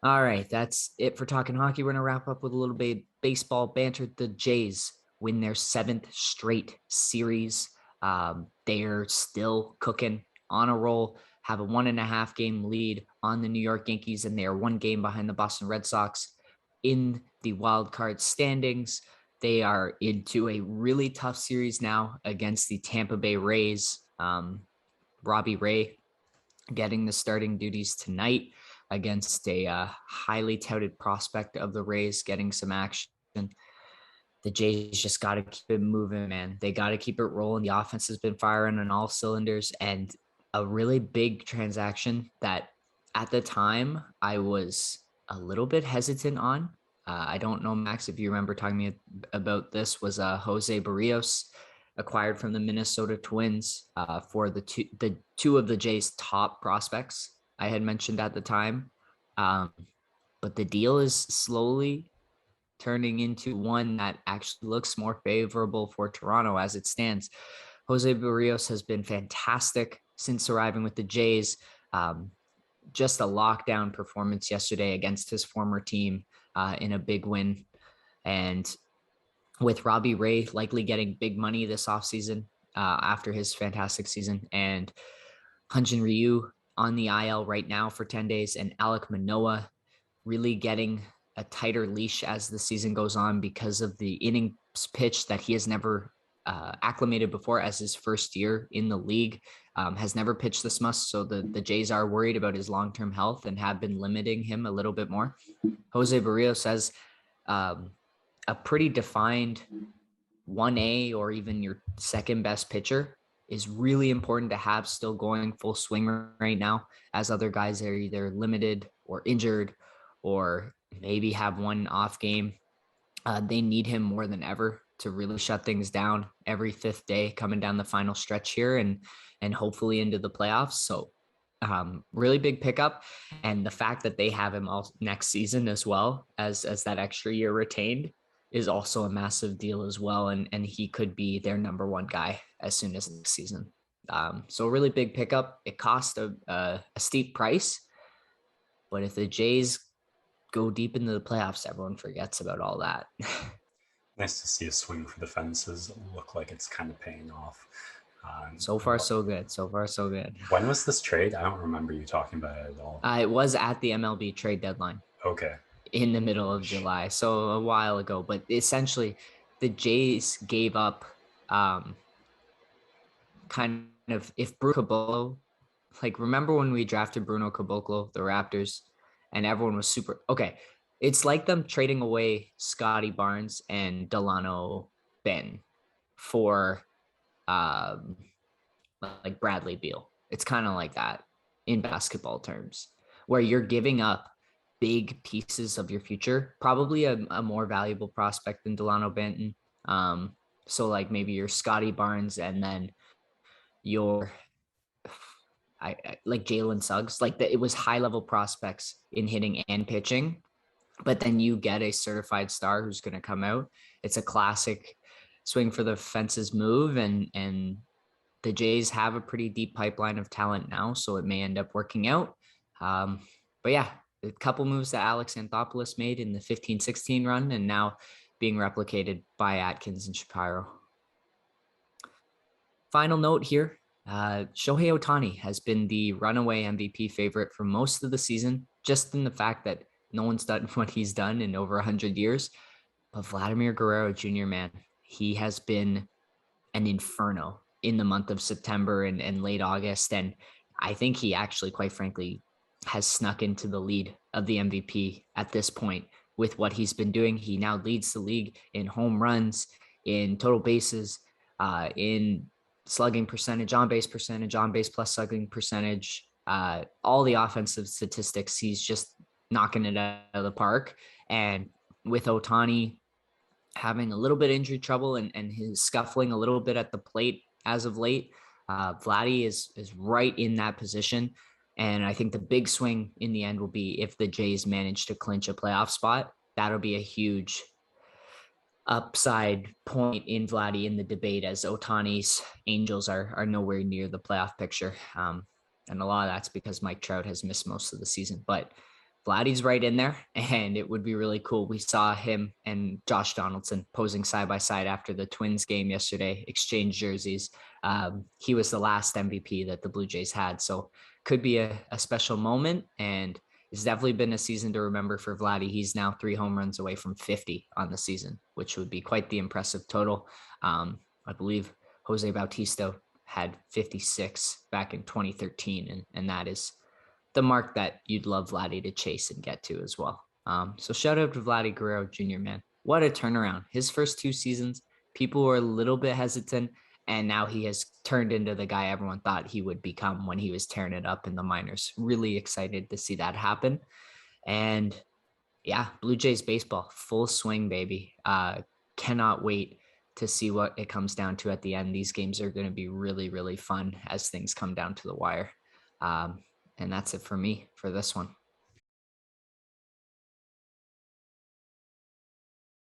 All right, that's it for talking hockey. We're going to wrap up with a little bit baseball banter. The Jays win their seventh straight series. They're still cooking on a roll, have a 1.5 game lead on the New York Yankees, and they are 1 game behind the Boston Red Sox in the wild card standings. They are into a really tough series now against the Tampa Bay Rays. Robbie Ray getting the starting duties tonight against a highly touted prospect of the Rays getting some action. The Jays just got to keep it moving, man. They got to keep it rolling. The offense has been firing on all cylinders, and a really big transaction that at the time I was a little bit hesitant on. I don't know, Max, if you remember talking to me about this, was Jose Berrios acquired from the Minnesota Twins for the two of the Jays' top prospects I had mentioned at the time. But the deal is slowly turning into one that actually looks more favorable for Toronto as it stands. Jose Berrios has been fantastic since arriving with the Jays. Just a lockdown performance yesterday against his former team in a big win. And with Robbie Ray likely getting big money this offseason after his fantastic season, and Hyun-Jin Ryu on the IL right now for 10 days, and Alek Manoah really getting a tighter leash as the season goes on because of the innings pitch that he has never acclimated before as his first year in the league, has never pitched this much. So the Jays are worried about his long-term health and have been limiting him a little bit more. Jose Berrios has a pretty defined 1A or even your second best pitcher is really important to have still going full swing right now, as other guys are either limited or injured or maybe have one off game. They need him more than ever to really shut things down every fifth day coming down the final stretch here and hopefully into the playoffs. So really big pickup. And the fact that they have him all next season as well as that extra year retained is also a massive deal as well. And he could be their number one guy as soon as next season. So a really big pickup. It cost a steep price, but if the Jays go deep into the playoffs, everyone forgets about all that. Nice to see a swing for the fences look like it's kind of paying off. So far, so good. So far, so good. When was this trade? I don't remember you talking about it at all. It was at the MLB trade deadline. Okay. In the middle of July, so a while ago. But essentially, the Jays gave up kind of, if Bruno Caboclo, like, remember when we drafted Bruno Caboclo, the Raptors, and everyone was super okay. It's like them trading away Scotty Barnes and Delano Ben for like Bradley Beal. It's kind of like that in basketball terms, where you're giving up big pieces of your future, probably a more valuable prospect than Delano Benton. So like maybe your Scotty Barnes and then your like Jalen Suggs, like it was high level prospects in hitting and pitching, but then you get a certified star who's going to come out. It's a classic swing for the fences move, and the Jays have a pretty deep pipeline of talent now, so it may end up working out. But yeah, a couple moves that Alex Anthopoulos made in the 15-16 run, and now being replicated by Atkins and Shapiro. Final note here, Shohei Ohtani has been the runaway MVP favorite for most of the season, just in the fact that no one's done what he's done in over 100 years. But Vladimir Guerrero Jr., man, he has been an inferno in the month of September and late August. And I think he actually, quite frankly, has snuck into the lead of the MVP at this point with what he's been doing. He now leads the league in home runs, in total bases, in slugging percentage, on base plus slugging percentage, all the offensive statistics. He's just knocking it out of the park. And with Ohtani having a little bit of injury trouble and his scuffling a little bit at the plate as of late, Vladdy is right in that position. And I think the big swing in the end will be if the Jays manage to clinch a playoff spot. That'll be a huge upside point in Vladdy in the debate, as Ohtani's Angels are nowhere near the playoff picture. And a lot of that's because Mike Trout has missed most of the season. But Vladdy's right in there, and it would be really cool. We saw him and Josh Donaldson posing side by side after the Twins game yesterday, exchange jerseys. He was the last MVP that the Blue Jays had, so could be a special moment, and it's definitely been a season to remember for Vladdy. He's now 3 home runs away from 50 on the season, which would be quite the impressive total. I believe Jose Bautista had 56 back in 2013, and that is the mark that you'd love Vladdy to chase and get to as well. So shout out to Vladdy Guerrero Jr., man. What a turnaround. His first 2 seasons, people were a little bit hesitant, and now he has turned into the guy everyone thought he would become when he was tearing it up in the minors. Really excited to see that happen. And yeah, Blue Jays baseball, full swing, baby. Cannot wait to see what it comes down to at the end. These games are going to be really, really fun as things come down to the wire. And that's it for me for this one.